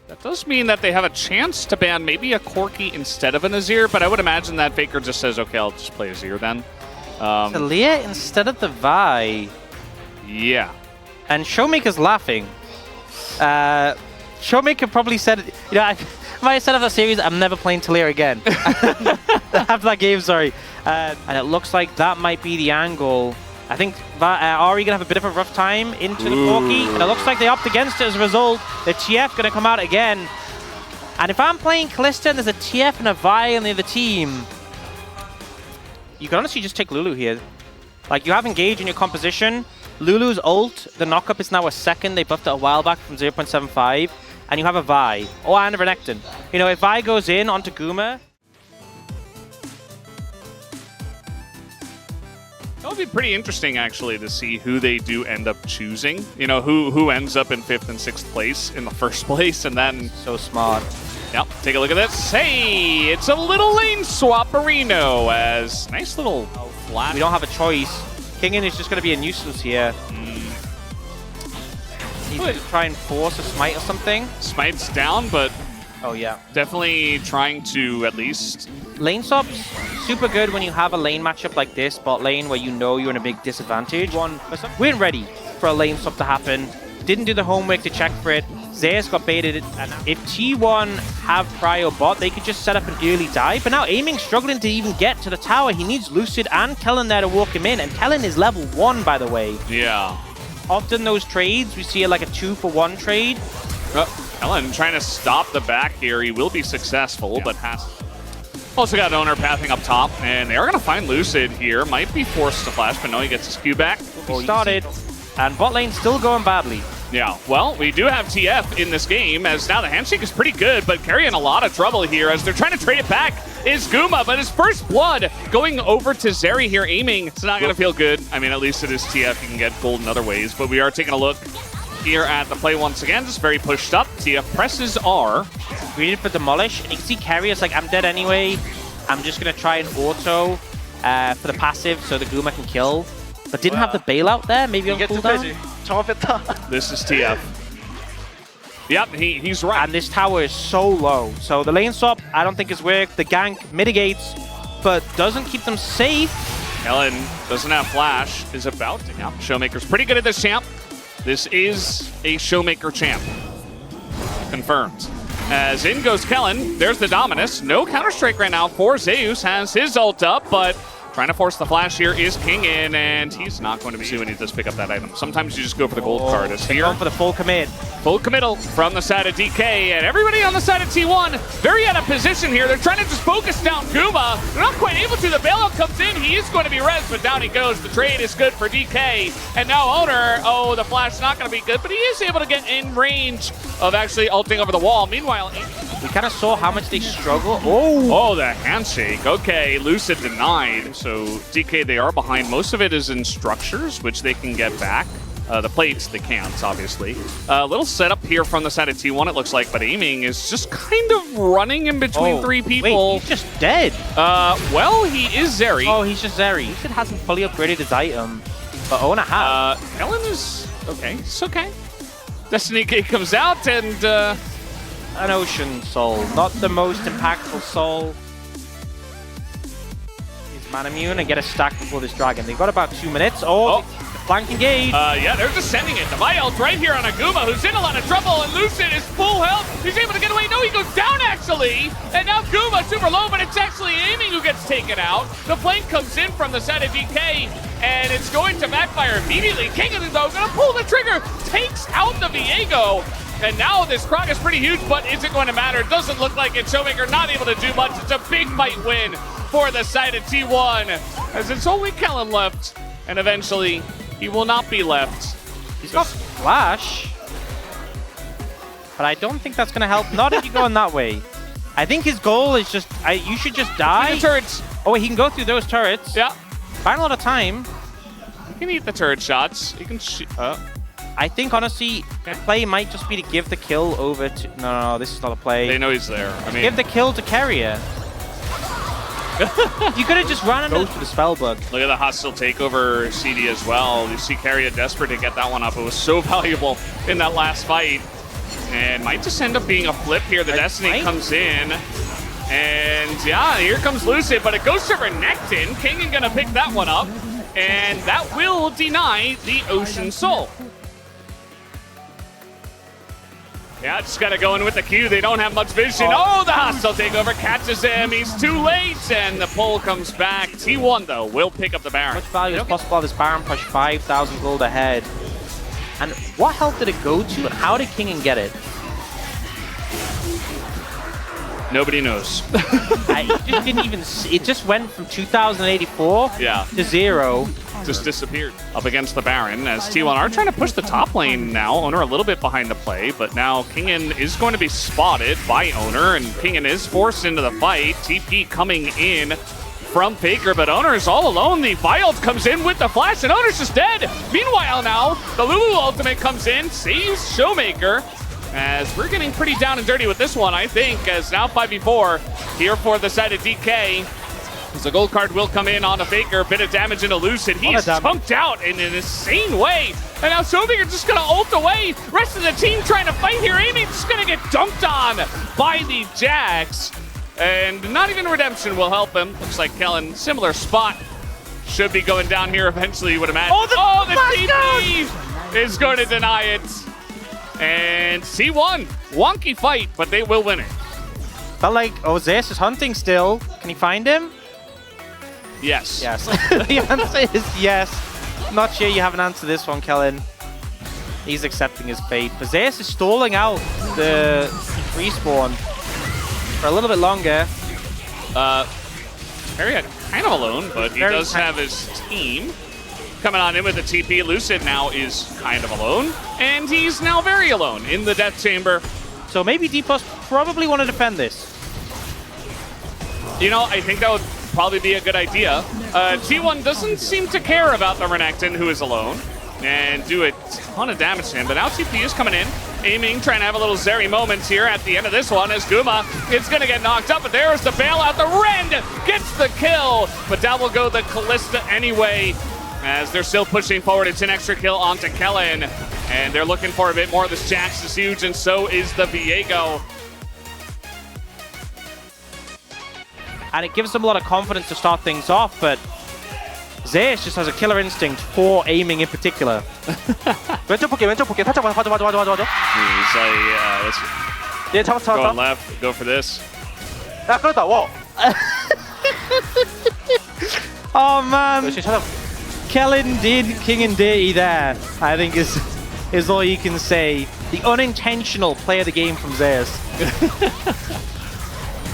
That does mean that they have a chance to ban maybe a Corki instead of an Azir, but I would imagine that Faker just says, okay, I'll just play Azir then. Talia instead of the Vi. Yeah. And Showmaker's laughing. Showmaker probably said, you know, if I said of the series, I'm never playing Talia again. After that game, sorry. And it looks like that might be the angle. I think Ari gonna have a bit of a rough time into the Corki, and it looks like they opt against it as a result. The TF gonna come out again. And if I'm playing Kalista and there's a TF and a Vi on the other team, you can honestly just take Lulu here. Like, you have Engage in your composition. Lulu's ult, the knockup is now a second. They buffed it a while back from 0.75. And you have a Vi. Oh, and a Renekton. You know, if Vi goes in onto Guma, That would be pretty interesting, actually, to see who they do end up choosing. You know, who ends up in 5th and 6th place in the first place, and then... So smart. Yep, take a look at this. Hey, it's a little lane swapperino as nice little flat. We don't have a choice. Kingen is just going to be a nuisance here. He's going to try and force a smite or something. Smite's down, but... Oh, yeah. Definitely trying to at least... Lane swaps, super good when you have a lane matchup like this, bot lane, where you know you're in a big disadvantage. We weren't ready for a lane swap to happen. Didn't do the homework to check for it. Zeus got baited. And if T1 have prio bot, they could just set up an early dive. But now Aiming's struggling to even get to the tower. He needs Lucid and Kellen there to walk him in. And Kellen is level 1, by the way. Yeah. Often those trades, we see like a 2-for-1 trade. Kellen trying to stop the back here. He will be successful, but has... Also got Owner pathing up top, and they are going to find Lucid here. Might be forced to flash, but no, he gets his Q back. He started, and bot lane still going badly. Yeah, well, we do have TF in this game, as now the handshake is pretty good, but carrying a lot of trouble here as they're trying to trade it back is Guma, but his first blood going over to Zeri here, Aiming. It's not going to feel good. I mean, at least it is TF. You can get gold in other ways, but we are taking a look here at the play once again. Just very pushed up. TF presses R. Greeted for Demolish, and you can see Carrier's like, I'm dead anyway. I'm just going to try and auto for the passive so the Guma can kill. But didn't have the bailout there, maybe on cooldown. This is TF. Yep, he's right. And this tower is so low. So the lane swap, I don't think has worked. The gank mitigates, but doesn't keep them safe. Kellen doesn't have flash, is about to. Yeah, Showmaker's pretty good at this champ. This is a Showmaker champ. Confirmed. As in goes Kellen, there's the Dominus. No Counter-Strike right now for Zeus, has his ult up, but trying to force the flash here is Kingen, and he's not going to be when he does pick up that item. Sometimes you just go for the gold card. As here, going for the full commit. Full committal from the side of DK, and everybody on the side of T1 very out of position here. They're trying to just focus down Guma. They're not quite able to. The bailout comes in. He is going to be res, but down he goes. The trade is good for DK, and now Owner. Oh, the flash is not going to be good, but he is able to get in range of actually ulting over the wall. Meanwhile, we kind of saw how much they struggle. Oh, the handshake. Okay, Lucid denied. So DK, they are behind. Most of it is in structures, which they can get back. The plates, they can't, obviously. A little setup here from the side of T1, it looks like, but Aiming is just kind of running in between three people. Wait, he's just dead. Well, he is Zeri. Oh, he's just Zeri. He hasn't fully upgraded his item, but Ona has. Ellen is okay. It's okay. Destiny Gate comes out, and an Ocean Soul, not the most impactful soul. Is man immune and get a stack before this dragon. They've got about 2 minutes. Oh. Flank engage. Yeah, they're just sending it. The Vi right here on Aguma, who's in a lot of trouble, and Lucid is full health. He's able to get away. No, he goes down, actually. And now Guma super low, but it's actually Aiming who gets taken out. The flank comes in from the side of DK, and it's going to backfire immediately. Kingen, though, going to pull the trigger, takes out the Viego. And now this Krog is pretty huge, but is it going to matter? It doesn't look like it. Showmaker not able to do much. It's a big fight win for the side of T1, as it's only Kellen left, and eventually he will not be left. He's got flash, but I don't think that's going to help. Not if you go in that way. I think his goal is just, you should just die. The turrets. Oh, he can go through those turrets. Yeah. Find a lot of time. You can eat the turret shots. You can shoot. I think, honestly, the play might just be to give the kill over to... No, this is not a play. They know he's there. I mean, give the kill to Carrier. You could have just run and goes for the spell bug. Look at the hostile takeover CD as well. You see Carrier desperate to get that one up. It was so valuable in that last fight. And might just end up being a flip here. The Destiny comes in. And yeah, here comes Lucid, but it goes to Renekton. Kingen gonna pick that one up. And that will deny the Ocean Soul. Yeah, just gotta go in with the Q. They don't have much vision. Oh, the hostile takeover catches him. He's too late, and the pull comes back. T1, though, will pick up the Baron. Much value as possible on this Baron push, 5,000 gold ahead. And what health did it go to, and how did Kingen get it? Nobody knows. It just didn't even see. It just went from 2,084 to 0. Just disappeared up against the Baron as T1 are trying to push the top lane now. Owner a little bit behind the play, but now Kingen is going to be spotted by Owner, and Kingen is forced into the fight. TP coming in from Faker, but Owner is all alone. The Wild comes in with the flash, and Owner's just dead. Meanwhile now, the Lulu ultimate comes in, saves Showmaker, as we're getting pretty down and dirty with this one, I think, as now 5v4 here for the side of DK. As the gold card will come in on a Faker, bit of damage into Lucid. He's chunked out in an insane way. And now Showmaker just gonna ult away. Rest of the team trying to fight here. Amy just gonna get dunked on by the Jax. And not even Redemption will help him. Looks like Kellen, similar spot. Should be going down here eventually, you would imagine. Oh, the TP is going to deny it. And C1, wonky fight, but they will win it. Felt like Zeus is hunting still. Can he find him? Yes. Yes. The answer is yes. Not sure you have an answer to this one, Kellen. He's accepting his fate. But Zeus is stalling out the respawn for a little bit longer. Very kind of alone, but he does have his team coming on in with the TP. Lucid now is kind of alone, and he's now very alone in the Death Chamber. So maybe D+ probably want to defend this. You know, I think that would probably be a good idea. T1 doesn't seem to care about the Renekton, who is alone, and do a ton of damage to him. But now TP is coming in, aiming, trying to have a little Zeri moment here at the end of this one as Guma is going to get knocked up. But there's the bailout. The Rend gets the kill, but down will go the Callista anyway, as they're still pushing forward. It's an extra kill onto Kellen, and they're looking for a bit more. This Jax is huge, and so is the Viego. And it gives them a lot of confidence to start things off, but Zeus just has a killer instinct for aiming in particular. 왼쪽 볼게, 왼쪽 볼게. 살짝 봐줘. He's like, let's go left, go for this. 야, 끌었다, 워. Oh man, 열심히 찾아. Kellen did Kingen dirty there, I think is all you can say. The unintentional play of the game from Zeus.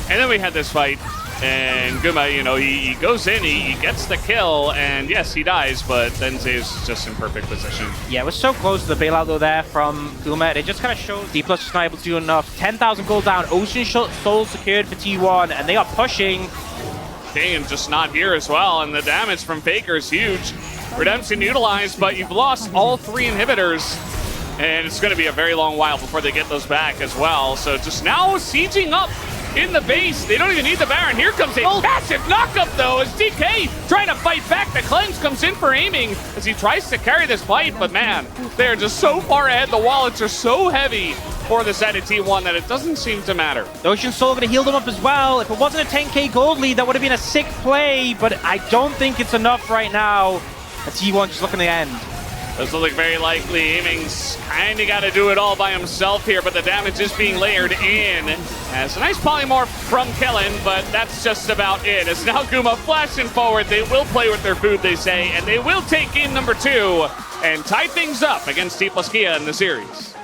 And then we had this fight, and Guma, you know, he goes in, he gets the kill, and yes, he dies, but then Zeus is just in perfect position. Yeah, we're so close to the bailout though there from Guma. It just kind of shows D+ just not able to do enough. 10,000 gold down, Ocean Soul secured for T1, and they are pushing. Kingen just not here as well, and the damage from Faker is huge. Redemption utilized, but you've lost all 3 inhibitors, and it's going to be a very long while before they get those back as well. So just now sieging up in the base. They don't even need the Baron. Here comes a massive knockup, though, as DK trying to fight back. The Cleanse comes in for aiming as he tries to carry this fight, but man, they're just so far ahead. The wallets are so heavy for the side of T1 that it doesn't seem to matter. The Ocean Soul going to heal them up as well. If it wasn't a 10k gold lead, that would have been a sick play, but I don't think it's enough right now. T1 just looking to end. Doesn't look very likely. Aiming's kind of got to do it all by himself here, but the damage is being layered in. As a nice polymorph from Kellen, but that's just about it. As now Guma flashing forward. They will play with their food, they say, and they will take game number 2 and tie things up against T+ Kia in the series.